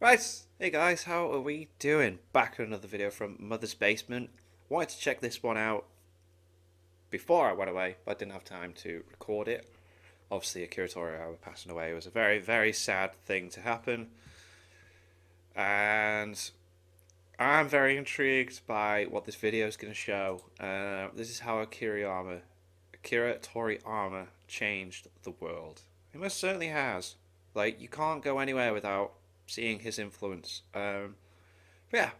Right, hey guys, how are we doing? Back with another video from Mother's Basement. Wanted to check this one out before I went away, but I didn't have time to record it. Obviously, Akira Toriyama passing away was a very, very sad thing to happen. And I'm very intrigued by what this video is going to show. This is how Akira Toriyama changed the world. He most certainly has. Like, you can't go anywhere without seeing his influence. But yeah,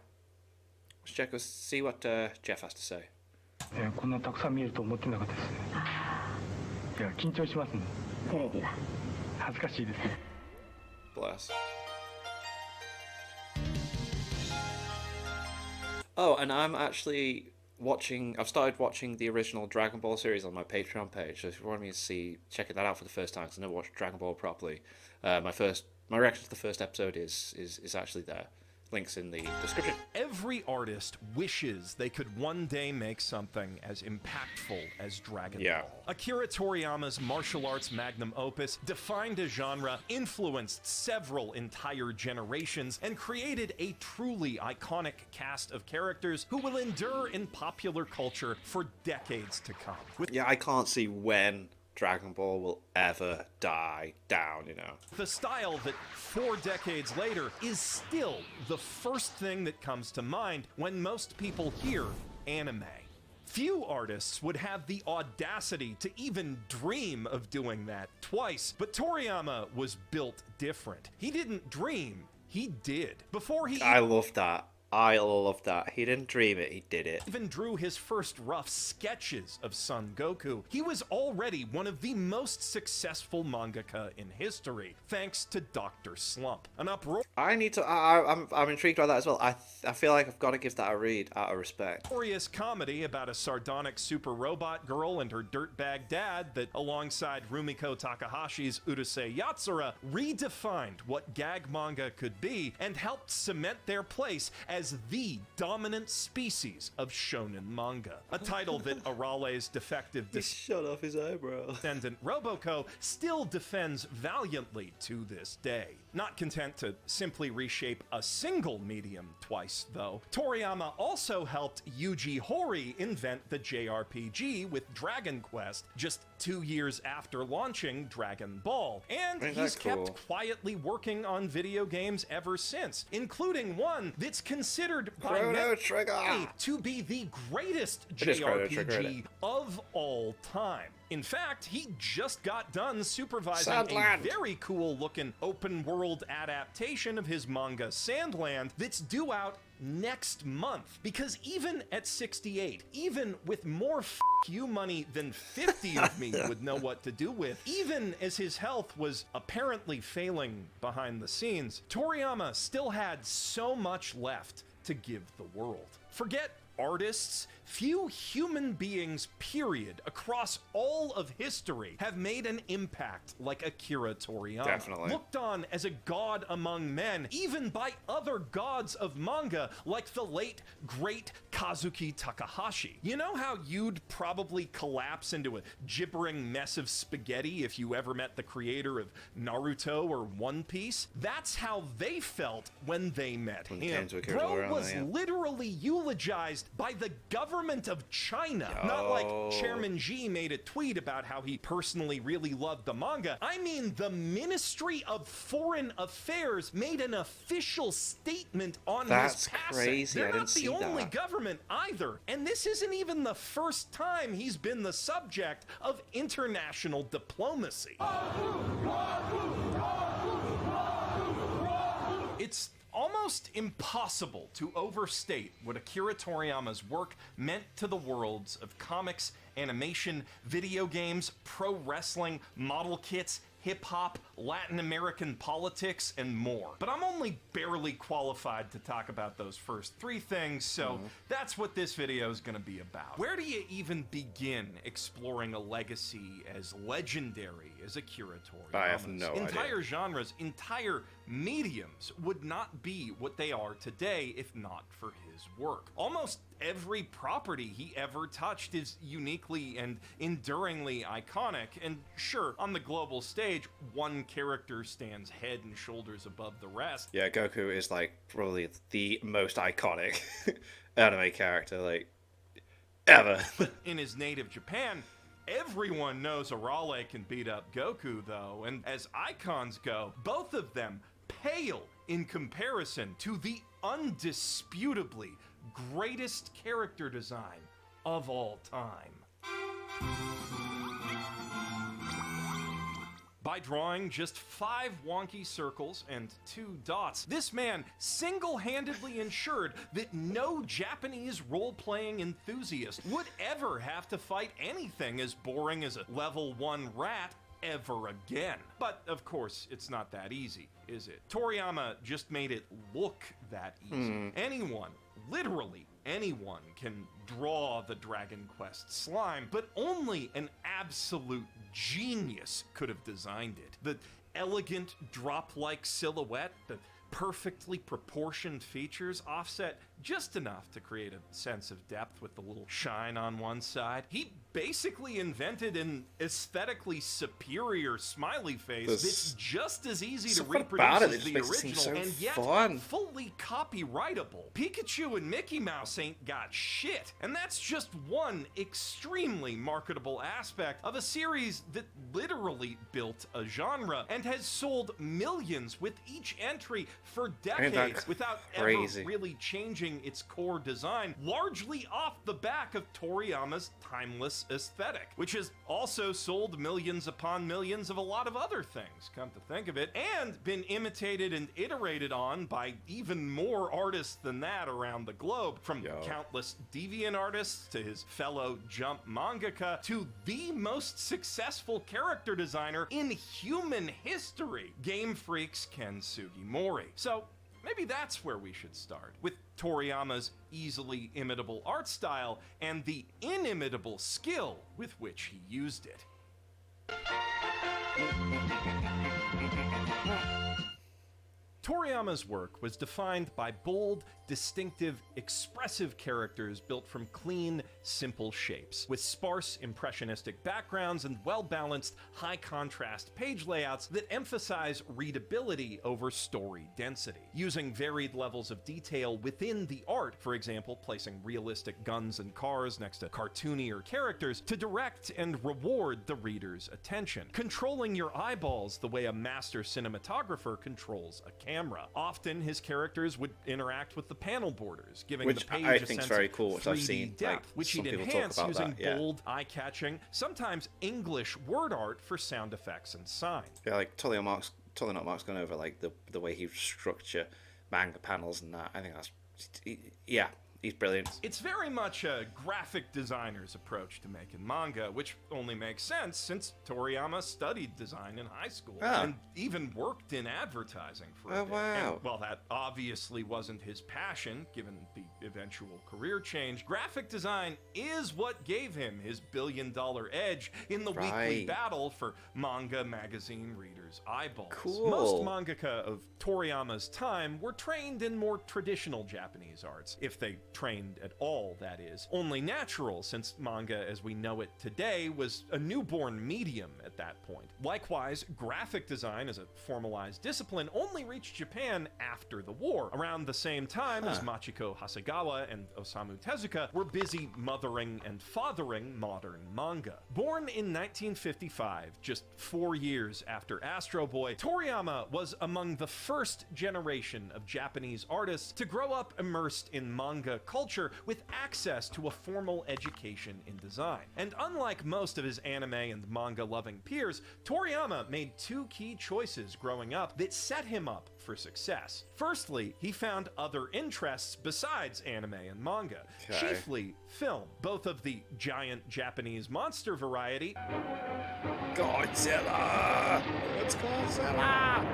let's see what Jeff has to say. こんなたくさん見えると思ってなかったですね。いや、緊張しますね。テレビは恥ずかしいですね。Bless. Oh, and I'm actually watching. I've started watching the original Dragon Ball series on my Patreon page. So if you want me to see, checking that out for the first time, because I never watched Dragon Ball properly. My reaction to the first episode is actually there. Links in the description. Every artist wishes they could one day make something as impactful as Dragon Ball. Akira Toriyama's martial arts magnum opus defined a genre, influenced several entire generations, and created a truly iconic cast of characters who will endure in popular culture for decades to come. Yeah, I can't see when Dragon Ball will ever die down, you know. The style that 4 decades later is still the first thing that comes to mind when most people hear anime. Few artists would have the audacity to even dream of doing that twice, but Toriyama was built different. He didn't dream, he did. I love that. I love that. He didn't dream it, he did it. Even drew his first rough sketches of Son Goku. He was already one of the most successful mangaka in history, thanks to Dr. Slump. An uproar. I'm intrigued by that as well. I feel like I've got to give that a read out of respect. Glorious comedy about a sardonic super robot girl and her dirtbag dad that, alongside Rumiko Takahashi's Urusei Yatsura, redefined what gag manga could be and helped cement their place as the dominant species of shonen manga. A title that Arare's defective Shut off his eyebrow. descendant Roboco still defends valiantly to this day. Not content to simply reshape a single medium twice, though, Toriyama also helped Yuji Horii invent the JRPG with Dragon Quest just 2 years after launching Dragon Ball. And he's kept quietly working on video games ever since, including one that's considered by many to be the greatest JRPG of all time. In fact, he just got done supervising a very cool-looking open-world adaptation of his manga Sandland that's due out next month. Because even at 68, even with more you money than 50 of me would know what to do with, even as his health was apparently failing behind the scenes, Toriyama still had so much left to give the world. Forget artists, few human beings, period, across all of history have made an impact like Akira Toriyama. Definitely. Looked on as a god among men, even by other gods of manga, like the late, great Kazuki Takahashi. You know how you'd probably collapse into a gibbering mess of spaghetti if you ever met the creator of Naruto or One Piece? That's how they felt when they met him. Bro was literally eulogized by the government of China. Not like Chairman Xi made a tweet about how he personally really loved the manga. I mean, the Ministry of Foreign Affairs made an official statement on his passing. That's crazy. They're not the only government either. And this isn't even the first time he's been the subject of international diplomacy. It's almost impossible to overstate what Akira Toriyama's work meant to the worlds of comics, animation, video games, pro wrestling, model kits, hip-hop, Latin American politics, and more. But I'm only barely qualified to talk about those first 3 things, so that's what this video is going to be about. Where do you even begin exploring a legacy as legendary as Akira Toriyama's. I have no idea. Entire genres, entire mediums would not be what they are today if not for his work. Almost every property he ever touched is uniquely and enduringly iconic, and sure, on the global stage, one character stands head and shoulders above the rest. Yeah, Goku is like probably the most iconic anime character like ever. In his native Japan, everyone knows Arale can beat up Goku, though, and as icons go, both of them pale in comparison to the undisputably greatest character design of all time. By drawing just 5 wonky circles and 2 dots, this man single-handedly ensured that no Japanese role-playing enthusiast would ever have to fight anything as boring as a level 1 rat ever again. But, of course, it's not that easy, is it? Toriyama just made it look that easy. Anyone, literally anyone, can draw the Dragon Quest slime, but only an absolute genius could have designed it. The elegant drop-like silhouette, the perfectly proportioned features offset just enough to create a sense of depth with the little shine on one side. He basically invented an aesthetically superior smiley face that's just as easy to reproduce as the original and yet fully copyrightable. Pikachu and Mickey Mouse ain't got shit, and that's just one extremely marketable aspect of a series that literally built a genre and has sold millions with each entry for decades without ever really changing its core design, largely off the back of Toriyama's timeless aesthetic, which has also sold millions upon millions of a lot of other things, come to think of it, and been imitated and iterated on by even more artists than that around the globe, from countless deviant artists to his fellow Jump mangaka to the most successful character designer in human history, Game Freak's Ken Sugimori. So maybe that's where we should start, with Toriyama's easily imitable art style and the inimitable skill with which he used it. Toriyama's work was defined by bold, distinctive, expressive characters built from clean, simple shapes, with sparse, impressionistic backgrounds and well-balanced, high-contrast page layouts that emphasize readability over story density. Using varied levels of detail within the art, for example, placing realistic guns and cars next to cartoonier characters to direct and reward the reader's attention. Controlling your eyeballs the way a master cinematographer controls a camera. Often his characters would interact with the panel borders, giving the page a sense of cool, which I've seen, depth, which he'd enhance using bold, eye-catching, sometimes English word art for sound effects and signs. Yeah, like Mark's gone over like the way he structure manga panels and that. I think that's he's brilliant. It's very much a graphic designer's approach to making manga, which only makes sense since Toriyama studied design in high school and even worked in advertising for a bit. Wow. And while that obviously wasn't his passion, given the eventual career change, graphic design is what gave him his billion-dollar edge in the weekly battle for manga magazine readers' eyeballs. Cool. Most mangaka of Toriyama's time were trained in more traditional Japanese arts, if they trained at all, that is. Only natural, since manga as we know it today was a newborn medium at that point. Likewise, graphic design as a formalized discipline only reached Japan after the war, around the same time as Machiko Hasegawa and Osamu Tezuka were busy mothering and fathering modern manga. Born in 1955, just 4 years after Astro Boy, Toriyama was among the first generation of Japanese artists to grow up immersed in manga culture with access to a formal education in design. And unlike most of his anime and manga-loving peers, Toriyama made 2 key choices growing up that set him up for success. Firstly, he found other interests besides anime and manga, chiefly film, both of the giant Japanese monster variety, Godzilla! It's Godzilla!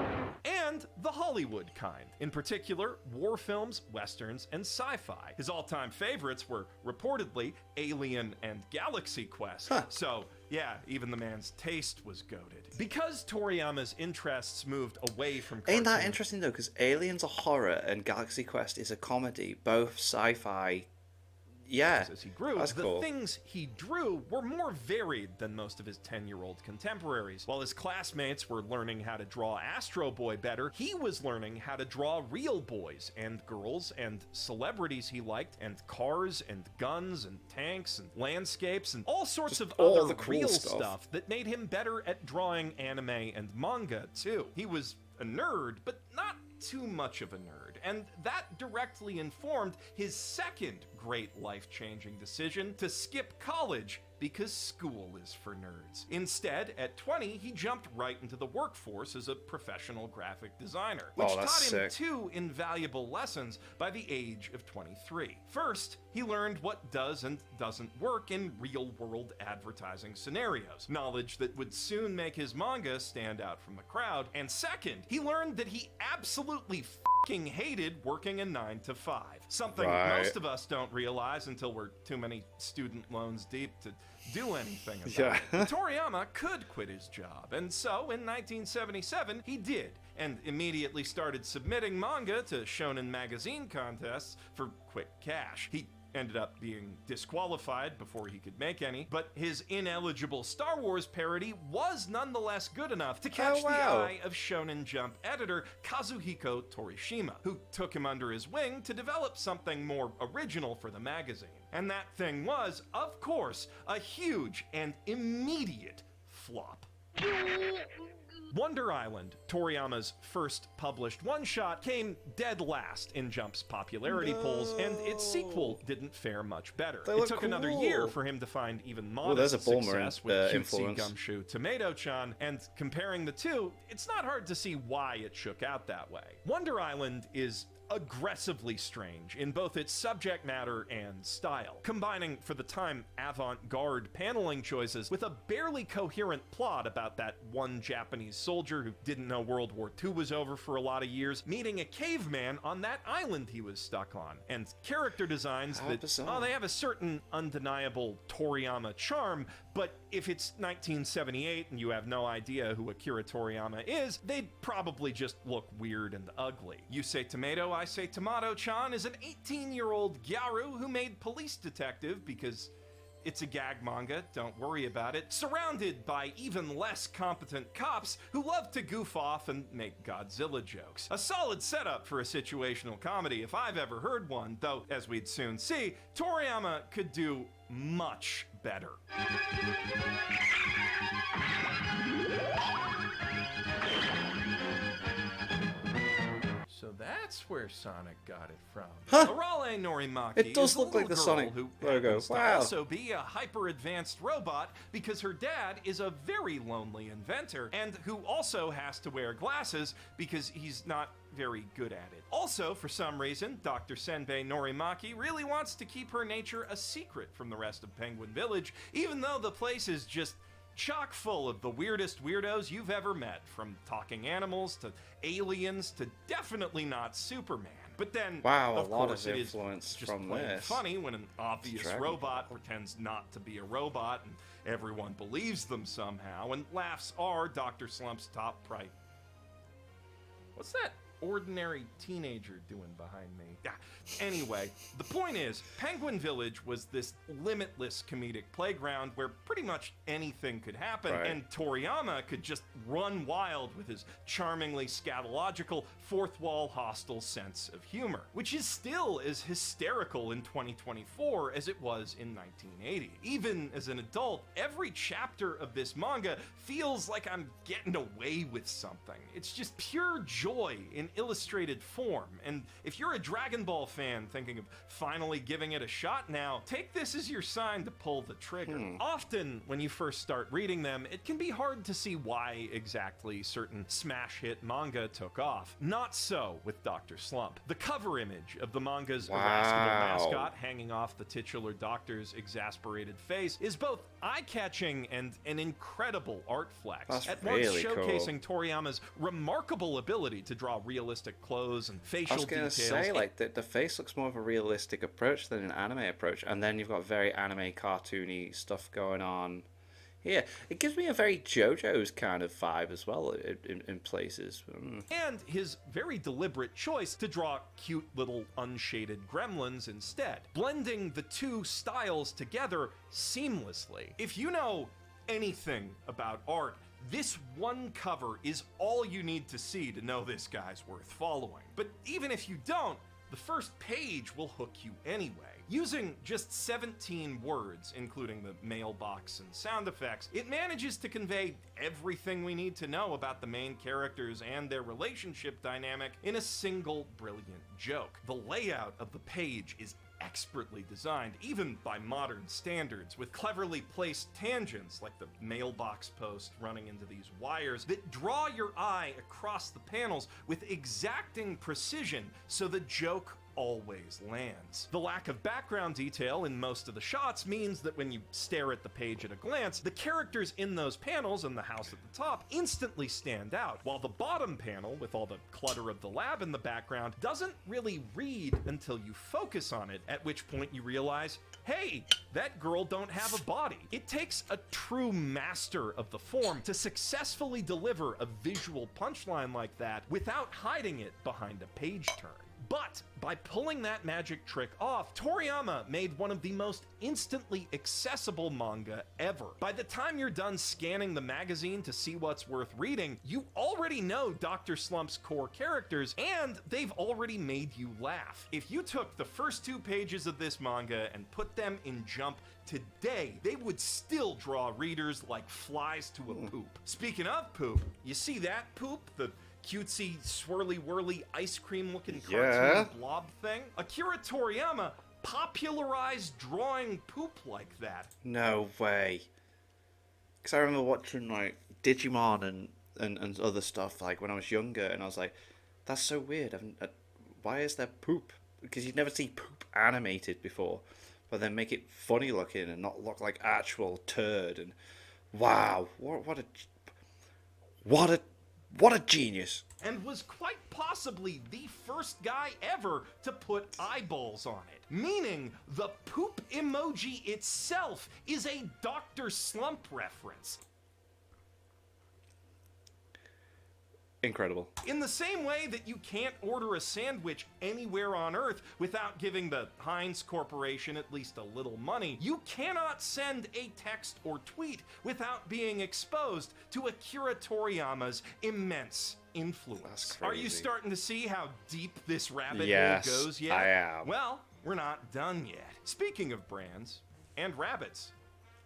and the Hollywood kind, in particular war films, westerns, and sci-fi. His all-time favorites were reportedly Alien and Galaxy Quest. So Yeah, even the man's taste was goated. Because Toriyama's interests moved away from Ain't that cartoon- interesting though? Because Alien's a horror and Galaxy Quest is a comedy, both sci-fi. Yeah, as he grew, that's the cool. things he drew were more varied than most of his 10-year-old contemporaries. While his classmates were learning how to draw Astro Boy better, he was learning how to draw real boys and girls and celebrities he liked, and cars and guns and tanks and landscapes and all sorts of all other the cool real stuff. that made him better at drawing anime and manga too. He was a nerd, but not too much of a nerd, and that directly informed his second great life-changing decision to skip college because school is for nerds. Instead, at 20, he jumped right into the workforce as a professional graphic designer, which that's taught him sick. 2 invaluable lessons by the age of 23. First, he learned what does and doesn't work in real-world advertising scenarios, knowledge that would soon make his manga stand out from the crowd. And second, he learned that he absolutely fucking hated working a 9-to-5, something Right. most of us don't realize until we're too many student loans deep to do anything about Yeah. it. But Toriyama could quit his job, and so in 1977 he did, and immediately started submitting manga to shonen magazine contests for quick cash. He ended up being disqualified before he could make any, but his ineligible Star Wars parody was nonetheless good enough to catch Oh, wow. the eye of Shonen Jump editor Kazuhiko Torishima, who took him under his wing to develop something more original for the magazine. And that thing was, of course, a huge and immediate flop. Wonder Island, Toriyama's first published one-shot, came dead last in Jump's popularity polls, and its sequel didn't fare much better. They It look took another cool. year for him to find even Well, there's modest a Bulmer success with cutesy influence. gumshoe Tomato-chan, and comparing the two, it's not hard to see why it shook out that way. Wonder Island is aggressively strange in both its subject matter and style, combining for the time avant-garde paneling choices with a barely coherent plot about that one Japanese soldier who didn't know World War II was over for a lot of years, meeting a caveman on that island he was stuck on, and character designs How that, bizarre. they have a certain undeniable Toriyama charm, but if it's 1978 and you have no idea who Akira Toriyama is, they'd probably just look weird and ugly. You say tomato, I say tomato-chan is an 18-year-old gyaru who made Police Detective because it's a gag manga, don't worry about it, surrounded by even less competent cops who love to goof off and make Godzilla jokes. A solid setup for a situational comedy if I've ever heard one, though, as we'd soon see, Toriyama could do much better. So that's where Sonic got it from. Huh. Arale Norimaki It does is a look like little the girl Sonic who logo. happens to Wow. also be a hyper-advanced robot because her dad is a very lonely inventor and who also has to wear glasses because he's not very good at it. Also, for some reason, Dr. Senbei Norimaki really wants to keep her nature a secret from the rest of Penguin Village, even though the place is just chock full of the weirdest weirdos you've ever met, from talking animals to aliens to definitely not Superman. But then, Wow, a of lot course, of it is influence just from plain this. funny when an obvious Dragon robot pretends not to be a robot and everyone believes them somehow, and laughs are Dr. Slump's top priority. What's that ordinary teenager doing behind me? Anyway, the point is, Penguin Village was this limitless comedic playground where pretty much anything could happen, Right. and Toriyama could just run wild with his charmingly scatological, fourth-wall hostile sense of humor, which is still as hysterical in 2024 as it was in 1980. Even as an adult, every chapter of this manga feels like I'm getting away with something. It's just pure joy in illustrated form, and if you're a Dragon Ball fan thinking of finally giving it a shot now, take this as your sign to pull the trigger. Often, when you first start reading them, it can be hard to see why exactly certain smash hit manga took off. Not so with Dr. Slump. The cover image of the manga's irascible mascot hanging off the titular doctor's exasperated face is both eye-catching and an incredible art flex. That's At once really cool. showcasing Toriyama's remarkable ability to draw realistic clothes and I facial was gonna details. say, like, the face looks more of a realistic approach than an anime approach, and then you've got very anime cartoony stuff going on Yeah, it gives me a very JoJo's kind of vibe as well in places. And his very deliberate choice to draw cute little unshaded gremlins instead, blending the two styles together seamlessly. If you know anything about art, this one cover is all you need to see to know this guy's worth following. But even if you don't, the first page will hook you anyway. Using just 17 words, including the mailbox and sound effects, it manages to convey everything we need to know about the main characters and their relationship dynamic in a single brilliant joke. The layout of the page is expertly designed, even by modern standards, with cleverly placed tangents like the mailbox post running into these wires that draw your eye across the panels with exacting precision so the joke always lands. The lack of background detail in most of the shots means that when you stare at the page at a glance, the characters in those panels and the house at the top instantly stand out, while the bottom panel, with all the clutter of the lab in the background, doesn't really read until you focus on it, at which point you realize, hey, that girl don't have a body. It takes a true master of the form to successfully deliver a visual punchline like that without hiding it behind a page turn. But by pulling that magic trick off, Toriyama made one of the most instantly accessible manga ever. By the time you're done scanning the magazine to see what's worth reading, you already know Dr. Slump's core characters, and they've already made you laugh. If you took the first 2 pages of this manga and put them in Jump today, they would still draw readers like flies to a poop. Speaking of poop, you see that poop? The cutesy, swirly-whirly, ice cream-looking cartoon blob thing? Akira Toriyama popularized drawing poop like that. No way. Because I remember watching, like, Digimon and other stuff, like, when I was younger, and I was like, that's so weird. Why is there poop? Because you'd never see poop animated before. But then make it funny looking and not look like actual turd. And wow, what a genius. And was quite possibly the first guy ever to put eyeballs on it. Meaning, the poop emoji itself is a Dr. Slump reference. Incredible. In the same way that you can't order a sandwich anywhere on Earth without giving the Heinz Corporation at least a little money, you cannot send a text or tweet without being exposed to Akira Toriyama's immense influence. Are you starting to see how deep this rabbit hole goes yet? I am. Well, we're not done yet. Speaking of brands and rabbits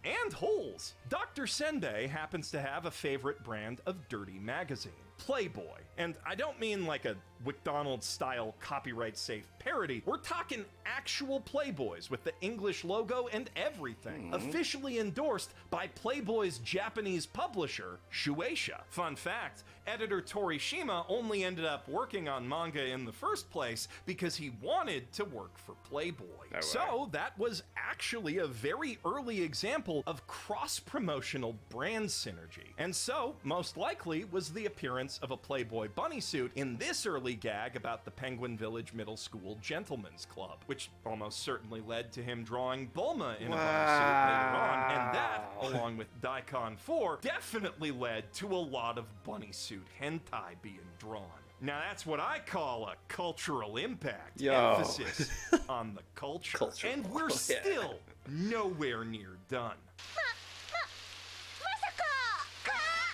and holes, Dr. Senbei happens to have a favorite brand of dirty magazine, Playboy. And I don't mean like a McDonald's-style copyright-safe parody. We're talking actual Playboys with the English logo and everything, officially endorsed by Playboy's Japanese publisher, Shueisha. Fun fact, editor Torishima only ended up working on manga in the first place because he wanted to work for Playboy. No way. So that was actually a very early example of cross-promotional brand synergy. And so, most likely, was the appearance of a Playboy bunny suit in this early gag about the Penguin Village Middle School Gentlemen's Club, which almost certainly led to him drawing Bulma in a bunny suit later on, and that, along with Daikon 4, definitely led to a lot of bunny suit hentai being drawn. Now that's what I call a cultural impact. Emphasis on the culture. And we're still nowhere near done.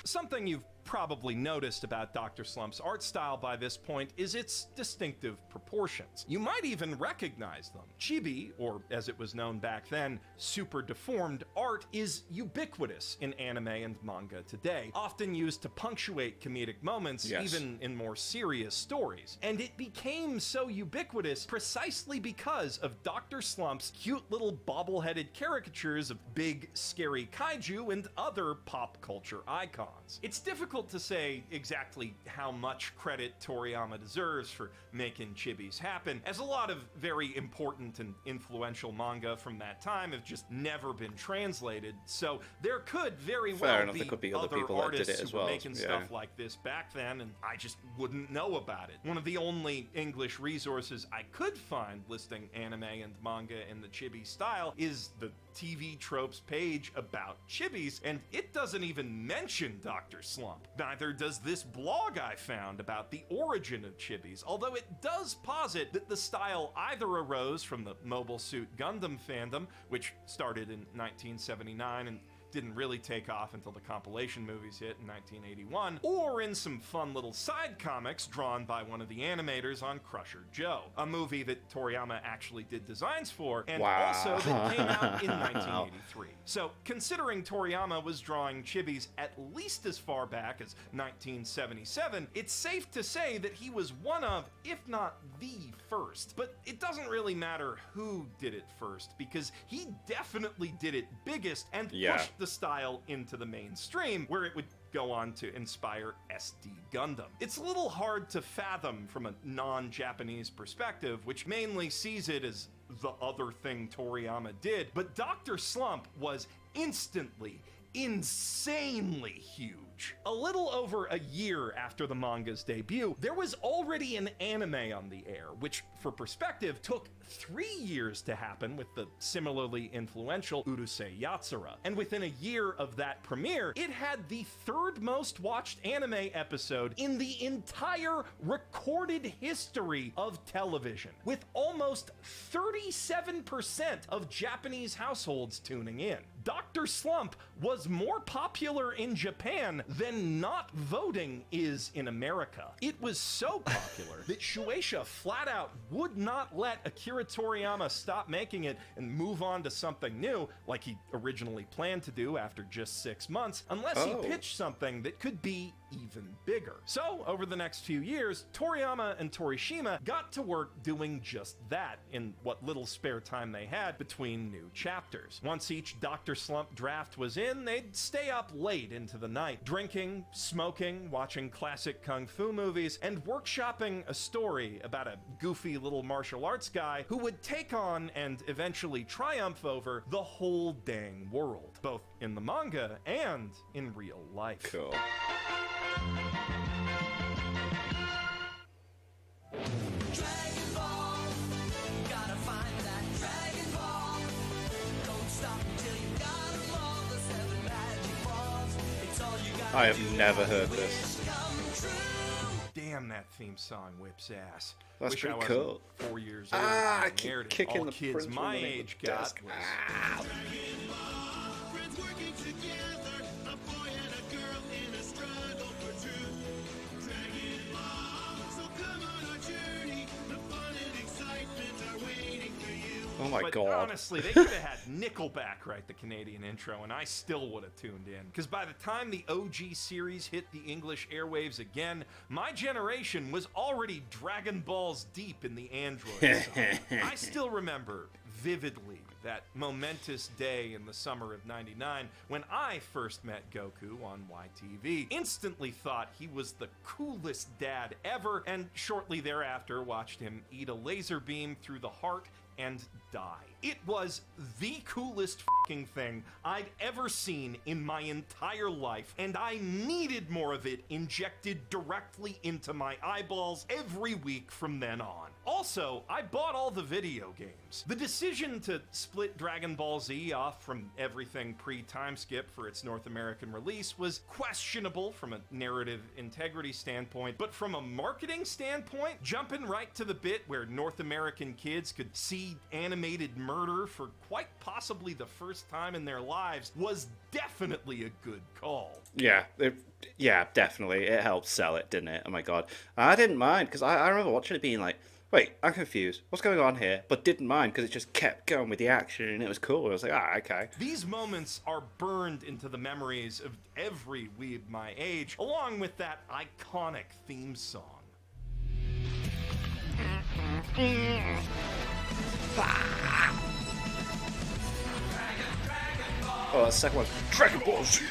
Something you've probably noticed about Dr. Slump's art style by this point is its distinctive proportions. You might even recognize them. Chibi, or as it was known back then, super deformed art, is ubiquitous in anime and manga today, often used to punctuate comedic moments, even in more serious stories. And it became so ubiquitous precisely because of Dr. Slump's cute little bobble-headed caricatures of big, scary kaiju and other pop culture icons. It's difficult difficult to say exactly how much credit Toriyama deserves for making chibis happen, as a lot of very important and influential manga from that time have just never been translated, so there could very well enough, be there could be other other people that did artists it as who were well, making yeah. stuff like this back then, and I just wouldn't know about it. One of the only English resources I could find listing anime and manga in the chibi style is the TV Tropes page about chibis, and it doesn't even mention Dr. Slump. Neither does this blog I found about the origin of chibis, although it does posit that the style either arose from the Mobile Suit Gundam fandom, which started in 1979 and didn't really take off until the compilation movies hit in 1981, or in some fun little side comics drawn by one of the animators on Crusher Joe, a movie that Toriyama actually did designs for, and also that came out in 1983. So, considering Toriyama was drawing chibis at least as far back as 1977, it's safe to say that he was one of, if not the first. But it doesn't really matter who did it first, because he definitely did it biggest and pushed the style into the mainstream, where it would go on to inspire SD Gundam. It's a little hard to fathom from a non-Japanese perspective, which mainly sees it as the other thing Toriyama did, but Dr. Slump was instantly, insanely huge. A little over a year after the manga's debut, there was already an anime on the air, which, for perspective, took 3 years to happen with the similarly influential Urusei Yatsura. And within a year of that premiere, it had the third most watched anime episode in the entire recorded history of television, with almost 37% of Japanese households tuning in. Dr. Slump was more popular in Japan than not voting is in America. It was so popular that Shueisha flat out would not let Akira Toriyama stop making it and move on to something new, like he originally planned to do after just 6 months, unless he pitched something that could be even bigger. So, over the next few years, Toriyama and Torishima got to work doing just that in what little spare time they had between new chapters. Once each Dr. Slump draft was in, they'd stay up late into the night, drinking, smoking, watching classic kung fu movies, and workshopping a story about a goofy little martial arts guy who would take on and eventually triumph over the whole dang world, both in the manga and in real life. Cool. I have never heard this. Damn, that theme song whips ass. That's Wish pretty I wasn't cool. 4 years old. when I keep aired it. kicking All the kids printer my underneath age the got desk. was Oh my but god. honestly, they could have had Nickelback write the Canadian intro, and I still would have tuned in. Because by the time the OG series hit the English airwaves again, my generation was already Dragon Balls deep in the Android song. I still remember vividly that momentous day in the summer of '99 when I first met Goku on YTV. Instantly thought he was the coolest dad ever, and shortly thereafter watched him eat a laser beam through the heart and die. It was the coolest fucking thing I'd ever seen in my entire life, and I needed more of it injected directly into my eyeballs every week from then on. Also, I bought all the video games. The decision to split Dragon Ball Z off from everything pre-time skip for its North American release was questionable from a narrative integrity standpoint, but from a marketing standpoint, jumping right to the bit where North American kids could see animated murder for quite possibly the first time in their lives was definitely a good call. Yeah, definitely. It helped sell it, didn't it? Oh my god. I didn't mind, because I remember watching it being like, wait, I'm confused. What's going on here? But didn't mind, because it just kept going with the action, and it was cool. I was like, okay. These moments are burned into the memories of every weeb my age, along with that iconic theme song. Oh, that second one. Dragon Ball Z!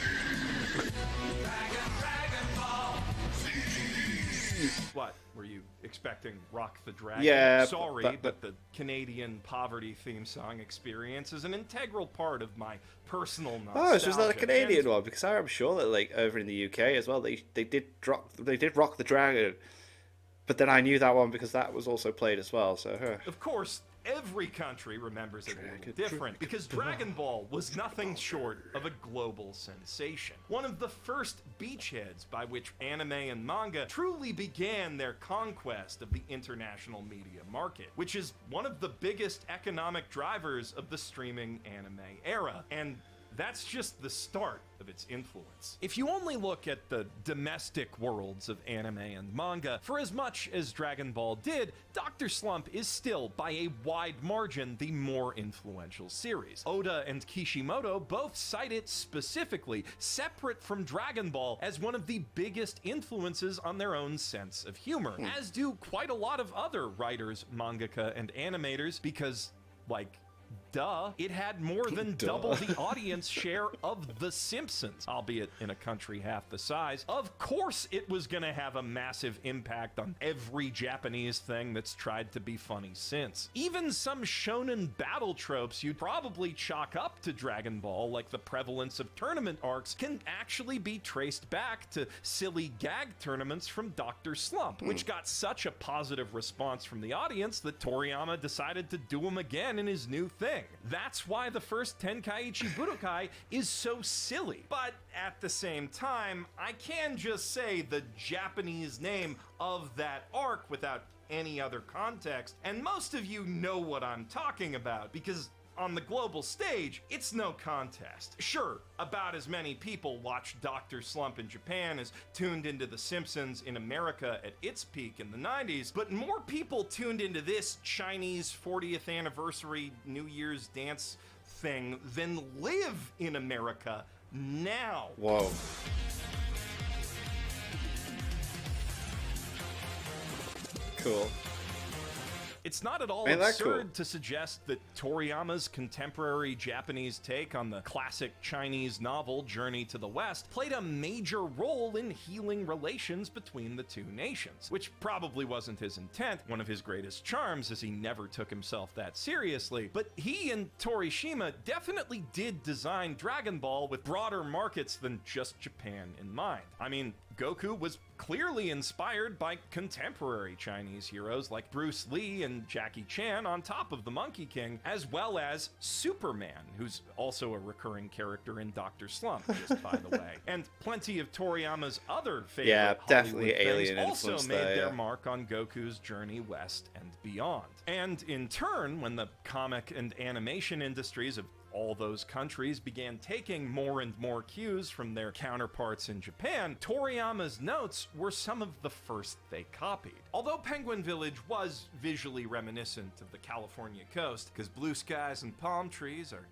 expecting Rock the Dragon. Yeah, Sorry, but the Canadian poverty theme song experience is an integral part of my personal nostalgia. Oh, so it's not a Canadian one, because I'm sure that like over in the UK as well, they did Rock the Dragon, but then I knew that one because that was also played as well. So of course, every country remembers it a little different, because Dragon Ball was nothing short of a global sensation. One of the first beachheads by which anime and manga truly began their conquest of the international media market, which is one of the biggest economic drivers of the streaming anime era. And that's just the start of its influence. If you only look at the domestic worlds of anime and manga, for as much as Dragon Ball did, Dr. Slump is still, by a wide margin, the more influential series. Oda and Kishimoto both cite it specifically, separate from Dragon Ball, as one of the biggest influences on their own sense of humor, as do quite a lot of other writers, mangaka, and animators, because, like, duh, it had more than double the audience share of The Simpsons, albeit in a country half the size. Of course it was gonna have a massive impact on every Japanese thing that's tried to be funny since. Even some shonen battle tropes you'd probably chalk up to Dragon Ball, like the prevalence of tournament arcs, can actually be traced back to silly gag tournaments from Dr. Slump, which got such a positive response from the audience that Toriyama decided to do them again in his new thing. That's why the first Tenkaichi Budokai is so silly. But at the same time, I can just say the Japanese name of that arc without any other context, and most of you know what I'm talking about, because on the global stage, it's no contest. Sure, about as many people watched Dr. Slump in Japan as tuned into The Simpsons in America at its peak in the 90s, but more people tuned into this Chinese 40th anniversary New Year's dance thing than live in America now. whoa. Cool. It's not at all Man, that's absurd cool. to suggest that Toriyama's contemporary Japanese take on the classic Chinese novel Journey to the West played a major role in healing relations between the two nations, which probably wasn't his intent. One of his greatest charms is he never took himself that seriously, but he and Torishima definitely did design Dragon Ball with broader markets than just Japan in mind. I mean, Goku was clearly inspired by contemporary Chinese heroes like Bruce Lee and Jackie Chan on top of the Monkey King, as well as Superman, who's also a recurring character in Dr. Slump, just by the way. And plenty of Toriyama's other favorite definitely Hollywood alien things also influence made there, their yeah. mark on Goku's journey west and beyond. And in turn, when the comic and animation industries of all those countries began taking more and more cues from their counterparts in Japan, Toriyama's notes were some of the first they copied. Although Penguin Village was visually reminiscent of the California coast, because blue skies and palm trees are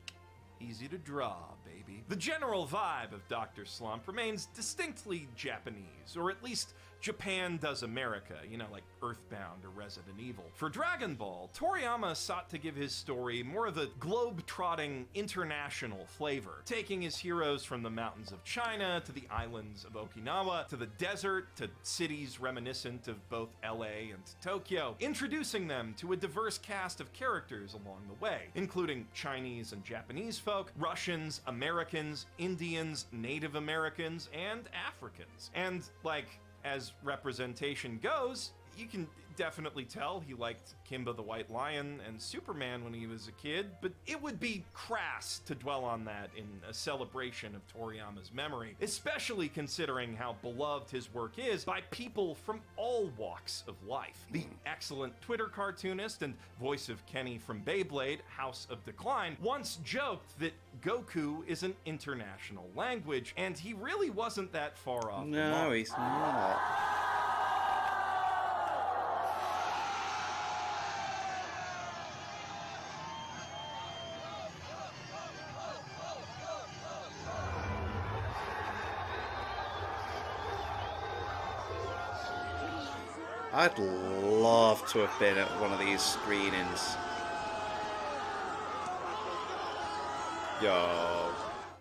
easy to draw, baby. The general vibe of Dr. Slump remains distinctly Japanese, or at least Japan does America, you know, like Earthbound or Resident Evil. For Dragon Ball, Toriyama sought to give his story more of a globe-trotting international flavor, taking his heroes from the mountains of China to the islands of Okinawa, to the desert, to cities reminiscent of both LA and Tokyo, introducing them to a diverse cast of characters along the way, including Chinese and Japanese folk, Russians, Americans, Indians, Native Americans, and Africans. And, like, as representation goes, you can definitely tell he liked Kimba the White Lion and Superman when he was a kid, but it would be crass to dwell on that in a celebration of Toriyama's memory, especially considering how beloved his work is by people from all walks of life. The excellent Twitter cartoonist and voice of Kenny from Beyblade, House of Decline, once joked that Goku is an international language, and he really wasn't that far off the No, mark. he's not. I'd love to have been at one of these screenings. Yo.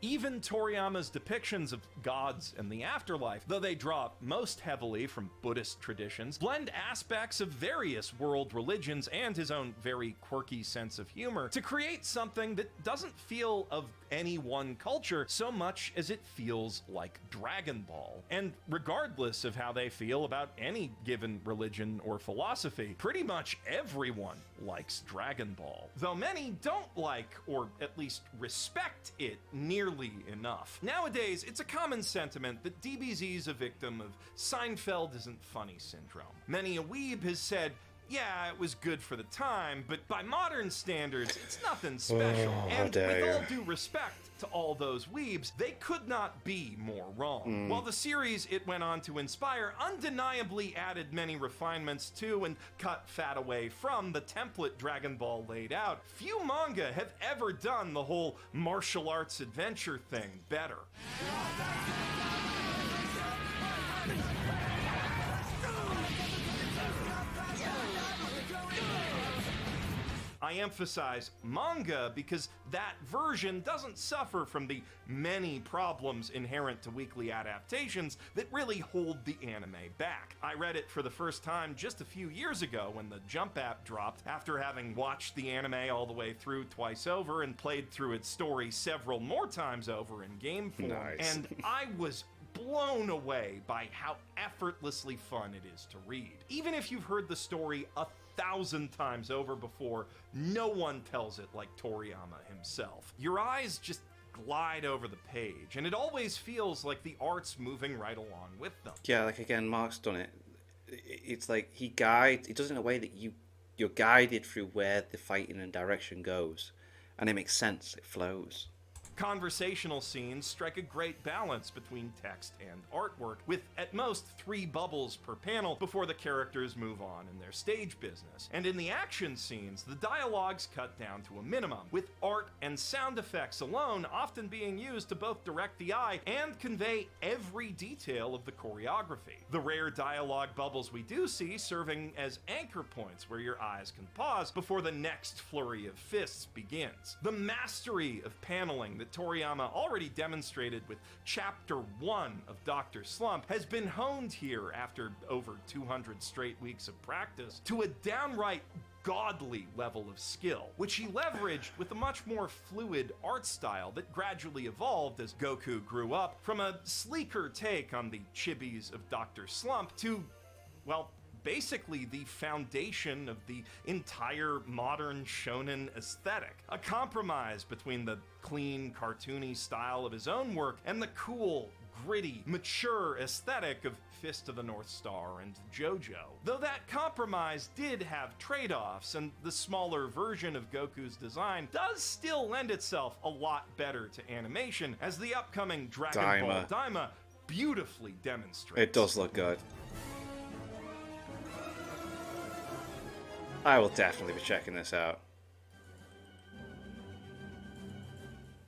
Even Toriyama's depictions of gods and the afterlife, though they draw most heavily from Buddhist traditions, blend aspects of various world religions and his own very quirky sense of humor to create something that doesn't feel of any one culture so much as it feels like Dragon Ball. And regardless of how they feel about any given religion or philosophy, pretty much everyone likes Dragon Ball. Though many don't like, or at least respect it nearly enough. Nowadays, it's a common sentiment that DBZ's a victim of Seinfeld isn't funny syndrome. Many a weeb has said, yeah, it was good for the time, but by modern standards, it's nothing special. And with all due respect to all those weebs, they could not be more wrong. While the series it went on to inspire undeniably added many refinements to and cut fat away from the template Dragon Ball laid out, few manga have ever done the whole martial arts adventure thing better. I emphasize manga because that version doesn't suffer from the many problems inherent to weekly adaptations that really hold the anime back. I read it for the first time just a few years ago when the Jump app dropped, after having watched the anime all the way through twice over and played through its story several more times over in game form. Nice. And I was blown away by how effortlessly fun it is to read. Even if you've heard the story 1,000 times over before, no one tells it like Toriyama himself. Your eyes just glide over the page, and it always feels like the art's moving right along with them. Yeah, like again, Mark's done it. It's like he does it in a way that you're guided through where the fighting and direction goes, and it makes sense. It flows. Conversational scenes strike a great balance between text and artwork, with at most 3 bubbles per panel before the characters move on in their stage business. And in the action scenes, the dialogue's cut down to a minimum, with art and sound effects alone often being used to both direct the eye and convey every detail of the choreography. The rare dialogue bubbles we do see serving as anchor points where your eyes can pause before the next flurry of fists begins. The mastery of paneling that Toriyama already demonstrated with Chapter 1 of Dr. Slump has been honed here after over 200 straight weeks of practice to a downright godly level of skill, which he leveraged with a much more fluid art style that gradually evolved as Goku grew up from a sleeker take on the chibis of Dr. Slump to, well, basically the foundation of the entire modern shonen aesthetic. A compromise between the clean, cartoony style of his own work and the cool, gritty, mature aesthetic of Fist of the North Star and JoJo. Though that compromise did have trade-offs, and the smaller version of Goku's design does still lend itself a lot better to animation, as the upcoming Dragon Ball Daima beautifully demonstrates. It does look good. I will definitely be checking this out.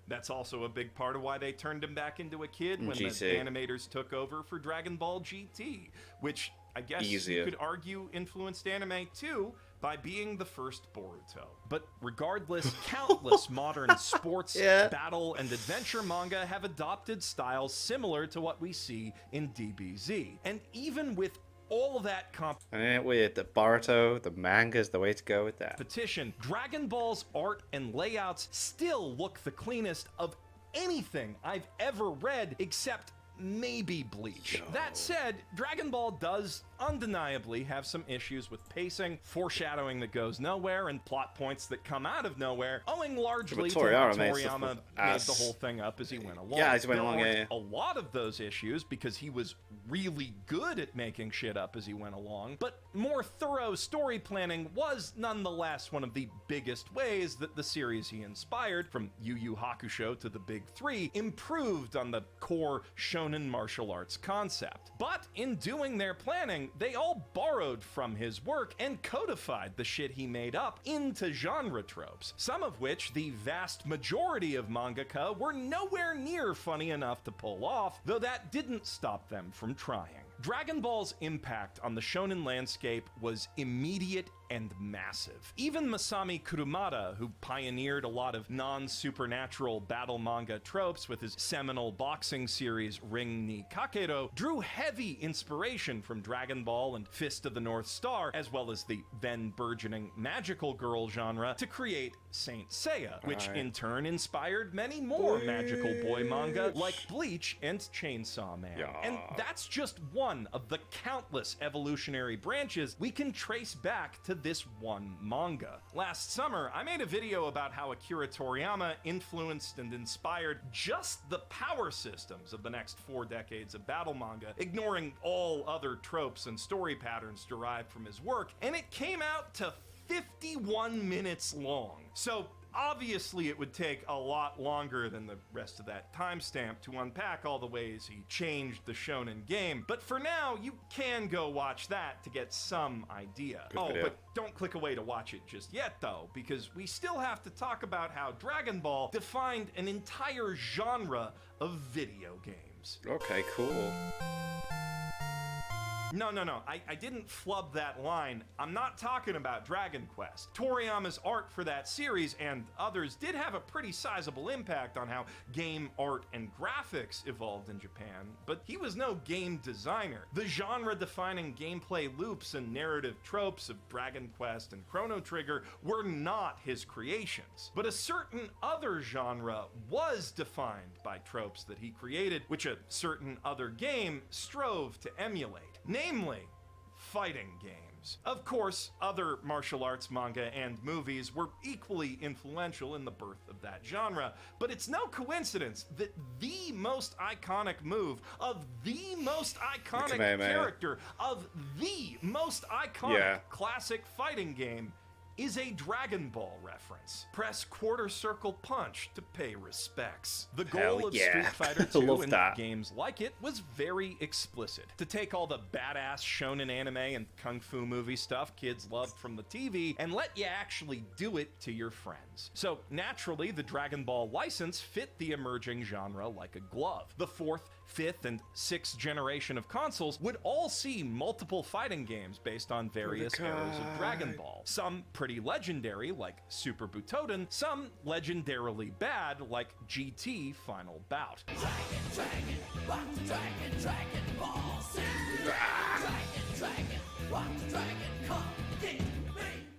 That's also a big part of why they turned him back into a kid when GT. the animators took over for Dragon Ball GT, which I guess Easier. you could argue influenced anime too by being the first Boruto. But regardless, countless modern sports, battle, and adventure manga have adopted styles similar to what we see in DBZ. And even with all that And ain't it weird that Boruto, the manga's the way to go with that? competition, Dragon Ball's art and layouts still look the cleanest of anything I've ever read, except maybe Bleach. That said, Dragon Ball does undeniably have some issues with pacing, foreshadowing that goes nowhere, and plot points that come out of nowhere, owing largely to how Toriyama made the whole thing up as he went along. Yeah, as he went along, There yeah, aren't a lot of those issues because he was really good at making shit up as he went along, but more thorough story planning was nonetheless one of the biggest ways that the series he inspired, from Yu Yu Hakusho to the Big Three, improved on the core shonen martial arts concept. But in doing their planning, they all borrowed from his work and codified the shit he made up into genre tropes, some of which the vast majority of mangaka were nowhere near funny enough to pull off, though that didn't stop them from trying. Dragon Ball's impact on the shonen landscape was immediate and massive. Even Masami Kurumada, who pioneered a lot of non-supernatural battle manga tropes with his seminal boxing series Ring ni Kakero, drew heavy inspiration from Dragon Ball and Fist of the North Star, as well as the then burgeoning magical girl genre, to create Saint Seiya, which in turn inspired many more magical boy manga like Bleach and Chainsaw Man. And that's just one of the countless evolutionary branches we can trace back to this one manga. Last summer, I made a video about how Akira Toriyama influenced and inspired just the power systems of the next 4 decades of battle manga, ignoring all other tropes and story patterns derived from his work, and it came out to 51 minutes long. So obviously it would take a lot longer than the rest of that timestamp to unpack all the ways he changed the shonen game, but for now you can go watch that to get some idea. But don't click away to watch it just yet though, because we still have to talk about how Dragon Ball defined an entire genre of video games. Okay, cool. No, I didn't flub that line. I'm not talking about Dragon Quest. Toriyama's art for that series and others did have a pretty sizable impact on how game art and graphics evolved in Japan, but he was no game designer. The genre-defining gameplay loops and narrative tropes of Dragon Quest and Chrono Trigger were not his creations, but a certain other genre was defined by tropes that he created, which a certain other game strove to emulate. Namely, fighting games. Of course, other martial arts manga and movies were equally influential in the birth of that genre, but it's no coincidence that the most iconic move of the most iconic character of the most iconic classic fighting game is a Dragon Ball reference. Press quarter circle punch to pay respects. The goal of Street Fighter 2 and games like it was very explicit. To take all the badass shonen anime and kung fu movie stuff kids loved from the TV and let you actually do it to your friends. So naturally, the Dragon Ball license fit the emerging genre like a glove. The 4th, 5th, and 6th generation of consoles would all see multiple fighting games based on various eras of Dragon Ball. Some pretty legendary, like Super Butoden, some legendarily bad, like GT Final Bout.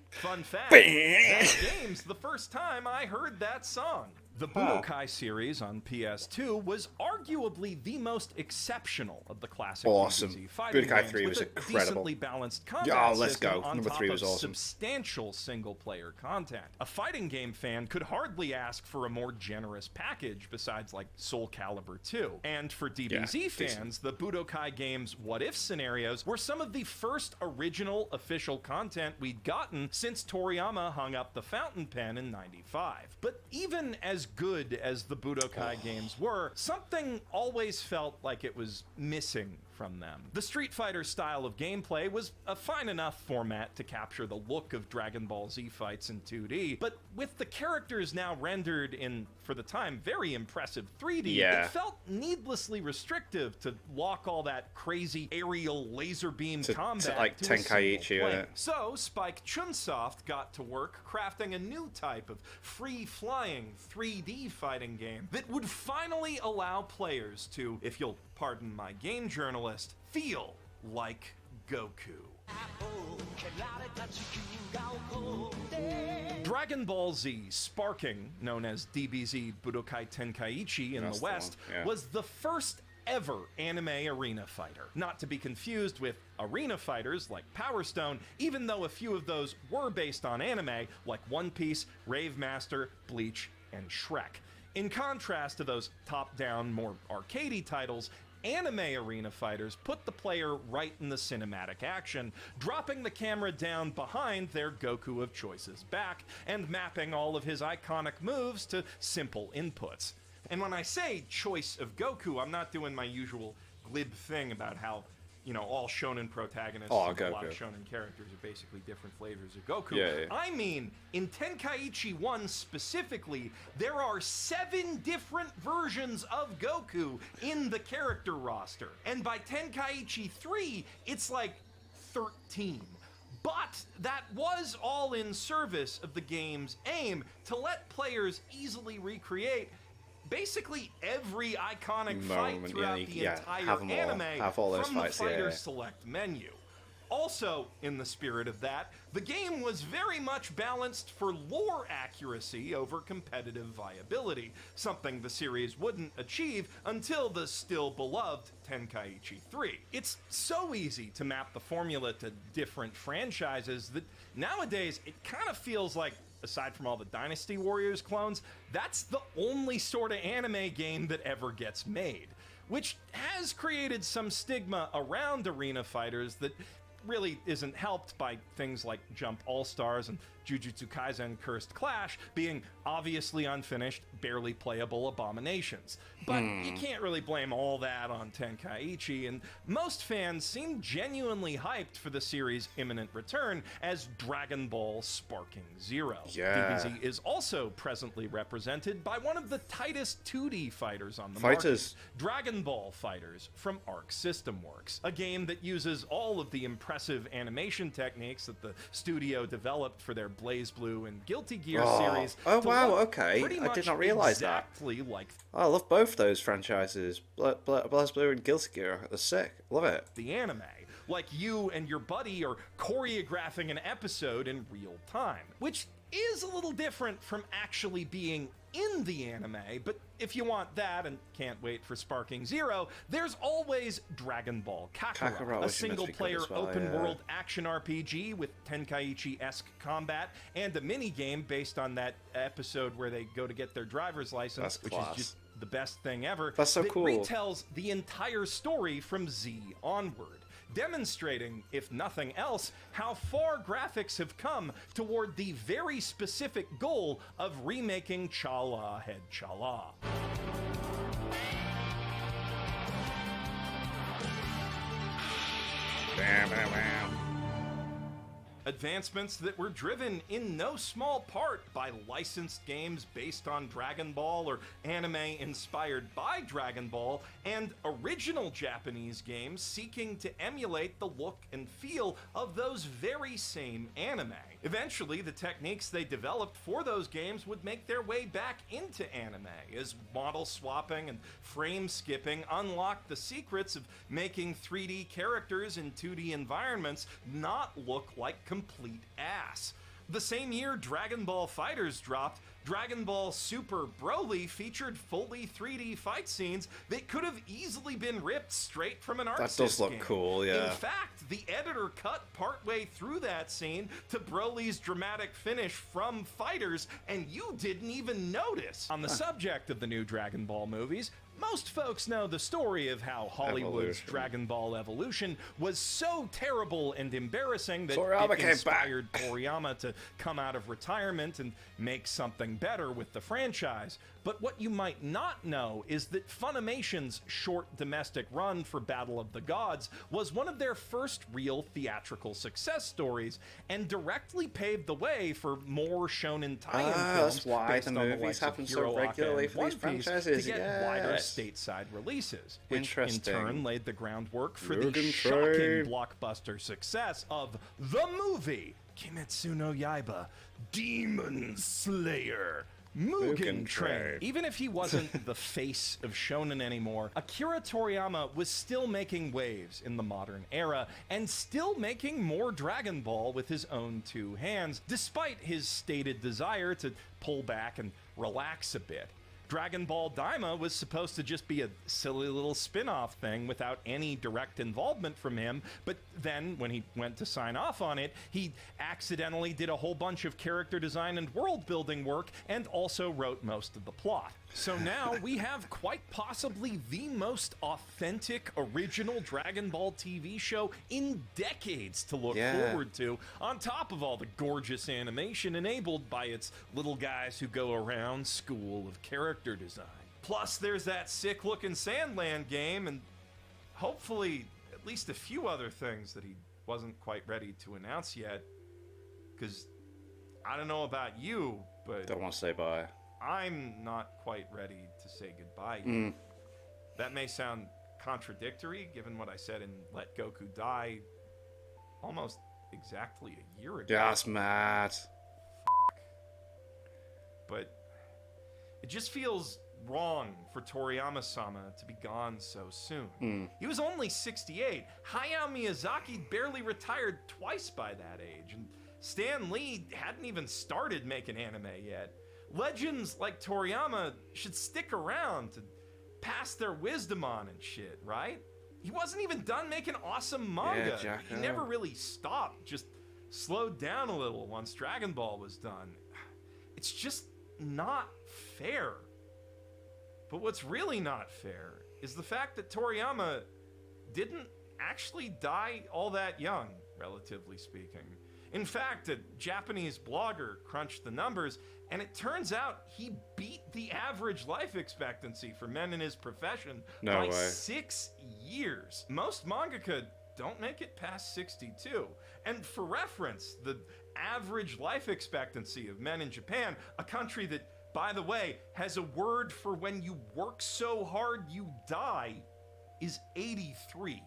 Fun fact, that game's the first time I heard that song. The Budokai series on PS2 was arguably the most exceptional of the classic DBZ fighting games, 3 was with a incredible. decently balanced combat system on Number top 3 was of awesome. substantial single-player content. A fighting game fan could hardly ask for a more generous package besides like Soul Calibur 2. And for DBZ fans, the Budokai game's what-if scenarios were some of the first original official content we'd gotten since Toriyama hung up the fountain pen in '95. But even as good as the Budokai games were, something always felt like it was missing from them. The Street Fighter style of gameplay was a fine enough format to capture the look of Dragon Ball Z fights in 2D, but with the characters now rendered in, for the time, very impressive 3D, it felt needlessly restrictive to lock all that crazy aerial laser beam combat like to a single Tenkaichi, plane. So Spike Chunsoft got to work crafting a new type of free-flying 3D fighting game that would finally allow players to, if you'll pardon my game journalist, feel like Goku. Dragon Ball Z Sparking, known as DBZ Budokai Tenkaichi in the West, was the first ever anime arena fighter. Not to be confused with arena fighters like Power Stone, even though a few of those were based on anime like One Piece, Rave Master, Bleach, and Shrek. In contrast to those top-down, more arcadey titles, anime arena fighters put the player right in the cinematic action, dropping the camera down behind their Goku of Choice's back and mapping all of his iconic moves to simple inputs. And when I say choice of Goku, I'm not doing my usual glib thing about how, you know, all shonen protagonists and a lot of shonen characters are basically different flavors of Goku. I mean, in Tenkaichi 1 specifically, there are 7 different versions of Goku in the character roster. And by Tenkaichi 3, it's like 13. But that was all in service of the game's aim to let players easily recreate basically every iconic fight Moment, throughout yeah, the yeah, entire have them all. anime Have all those from fights, the yeah, fighter's yeah. select menu. Also, in the spirit of that, the game was very much balanced for lore accuracy over competitive viability, something the series wouldn't achieve until the still beloved Tenkaichi 3. It's so easy to map the formula to different franchises that nowadays it kind of feels like, aside from all the Dynasty Warriors clones, that's the only sort of anime game that ever gets made, which has created some stigma around arena fighters that really isn't helped by things like Jump All-Stars and Jujutsu Kaisen Cursed Clash being obviously unfinished, barely playable abominations. But you can't really blame all that on Tenkaichi, and most fans seem genuinely hyped for the series' imminent return as Dragon Ball Sparking Zero. Yeah. DBZ is also presently represented by one of the tightest 2D fighters on the Fighters. market, Dragon Ball Fighters from Arc System Works, a game that uses all of the impressive animation techniques that the studio developed for their Blaze Blue and Guilty Gear series. Oh, to wow, look okay. pretty I did much not realize that. exactly like Oh, I love both those franchises. Blaze Blue and Guilty Gear. They're sick. Love it. the anime. Like you and your buddy are choreographing an episode in real time, which is a little different from actually being in the anime, but if you want that and can't wait for Sparking Zero, there's always Dragon Ball Kakarot, Kakarot, a which is meant to be good single-player as well, open-world action RPG with Tenkaichi-esque combat and a mini-game based on that episode where they go to get their driver's license, That's which class. is just the best thing ever. That's so that cool. retells the entire story from Z onward, demonstrating, if nothing else, how far graphics have come toward the very specific goal of remaking Chala Head Chala. Bam, bam, bam. Advancements that were driven in no small part by licensed games based on Dragon Ball or anime inspired by Dragon Ball, and original Japanese games seeking to emulate the look and feel of those very same anime. Eventually, the techniques they developed for those games would make their way back into anime, as model swapping and frame skipping unlocked the secrets of making 3D characters in 2D environments not look like complete ass. The same year Dragon Ball FighterZ dropped, Dragon Ball Super Broly featured fully 3D fight scenes that could have easily been ripped straight from an Arc That does look game. cool, yeah. In fact, the editor cut partway through that scene to Broly's dramatic finish from Fighters, and you didn't even notice. On the subject of the new Dragon Ball movies, most folks know the story of how Hollywood's Evolution. Dragon Ball Evolution was so terrible and embarrassing that Toriyama it came back. inspired Toriyama to come out of retirement and make something better with the franchise. But what you might not know is that Funimation's short domestic run for Battle of the Gods was one of their first real theatrical success stories, and directly paved the way for more shonen tie-in films that's why based the on the movies likes happen of so Hero Aka regularly and for One these Piece franchises, to get wider yes. stateside releases, which in Interesting. turn laid the groundwork for the Mugen shocking Train. blockbuster success of the movie Kimetsu no Yaiba Demon Slayer. Mugen Mugen Train. Train. Even if he wasn't the face of shonen anymore, Akira Toriyama was still making waves in the modern era and still making more Dragon Ball with his own two hands, despite his stated desire to pull back and relax a bit. Dragon Ball Daima was supposed to just be a silly little spin-off thing without any direct involvement from him, but then when he went to sign off on it, he accidentally did a whole bunch of character design and world building work and also wrote most of the plot. So now we have quite possibly the most authentic original Dragon Ball TV show in decades to look Yeah. forward to, on top of all the gorgeous animation enabled by its little guys who go around school of character design. Plus, there's that sick-looking Sandland game, and hopefully at least a few other things that he wasn't quite ready to announce yet. Because I don't know about you, but Don't want to say bye. I'm not quite ready to say goodbye yet. That may sound contradictory given what I said in Let Goku Die almost exactly a year ago. That's mad. But it just feels wrong for Toriyama-sama to be gone so soon. He was only 68. Hayao Miyazaki barely retired twice by that age, and Stan Lee hadn't even started making anime yet. Legends like Toriyama should stick around to pass their wisdom on and shit, right? He wasn't even done making awesome manga. Yeah, Jacko. He never really stopped, just slowed down a little once Dragon Ball was done. It's just not fair. But what's really not fair is the fact that Toriyama didn't actually die all that young, relatively speaking. In fact, a Japanese blogger crunched the numbers, and it turns out he beat the average life expectancy for men in his profession No by way. 6 years. Most mangaka don't make it past 62. And for reference, the average life expectancy of men in Japan, a country that, by the way, has a word for when you work so hard you die, is 83.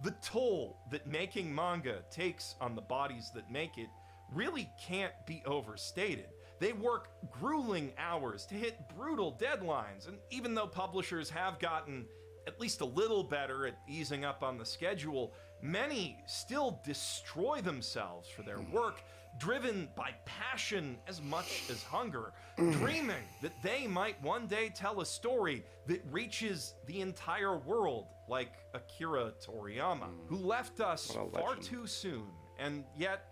The toll that making manga takes on the bodies that make it really can't be overstated. They work grueling hours to hit brutal deadlines, and even though publishers have gotten at least a little better at easing up on the schedule, many still destroy themselves for their work, driven by passion as much as hunger, dreaming that they might one day tell a story that reaches the entire world, like Akira Toriyama, who left us What a far legend. too soon, and yet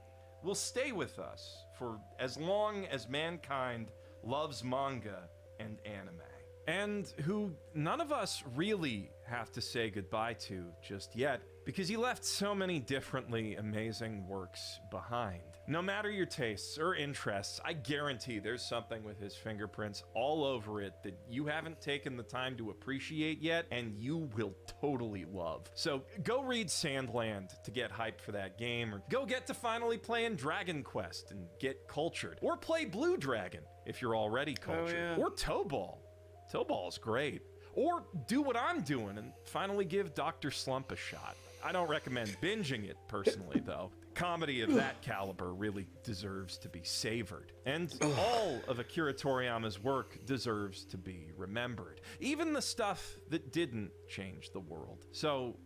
will stay with us for as long as mankind loves manga and anime. And who none of us really have to say goodbye to just yet, because he left so many differently amazing works behind. No matter your tastes or interests, I guarantee there's something with his fingerprints all over it that you haven't taken the time to appreciate yet, and you will totally love. So go read Sandland to get hyped for that game, or go get to finally playing Dragon Quest and get cultured, or play Blue Dragon if you're already cultured, yeah. or Toe Ball. Toe Ball's great. Or do what I'm doing and finally give Dr. Slump a shot. I don't recommend binging it personally, though. Comedy of that caliber really deserves to be savored. And all of Akira Toriyama's work deserves to be remembered. Even the stuff that didn't change the world. So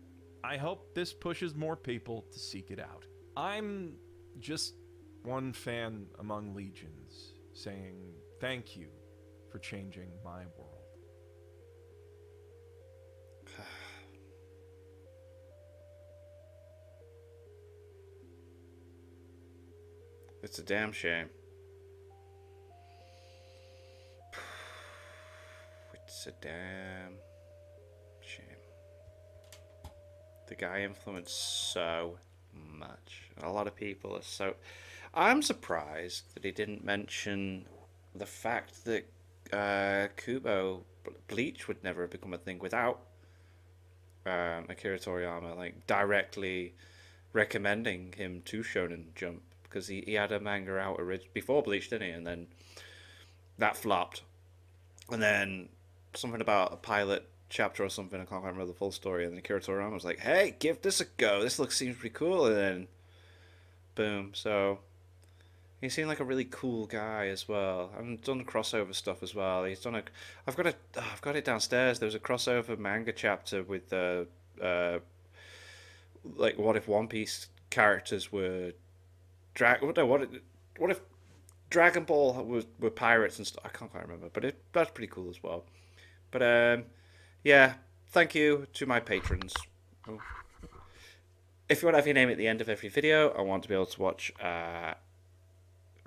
I hope this pushes more people to seek it out. I'm just one fan among legions, saying thank you for changing my world. It's a damn shame. It's a damn shame. The guy influenced so much. A lot of people are so... I'm surprised that he didn't mention the fact that Kubo Bleach would never have become a thing without Akira Toriyama like directly recommending him to Shonen Jump, because he had a manga out before Bleach, didn't he? And then that flopped, and then something about a pilot chapter or something, I can't remember the full story, and then Akira Toriyama was like, hey, give this a go, this seems pretty cool, and then boom. So he seemed like a really cool guy as well. I've done crossover stuff as well. He's done I've got it downstairs. There was a crossover manga chapter with like what if One Piece characters were what if Dragon Ball were pirates and stuff. I can't quite remember, but that's pretty cool as well. But yeah, thank you to my patrons. Oh. If you want to have your name at the end of every video, I want to be able to watch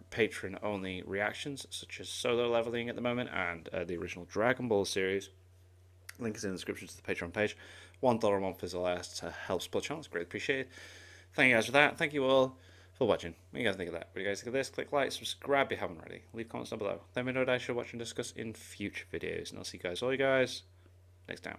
patron-only reactions, such as solo leveling at the moment, and the original Dragon Ball series. Link is in the description to the Patreon page. $1 a month is allowed to help support the channel. It's greatly appreciated. Thank you guys for that. Thank you all for watching. What do you guys think of that? What do you guys think of this? Click like, subscribe if you haven't already. Leave comments down below. Let me know what I should watch and discuss in future videos. And I'll see you guys, all you guys, next time.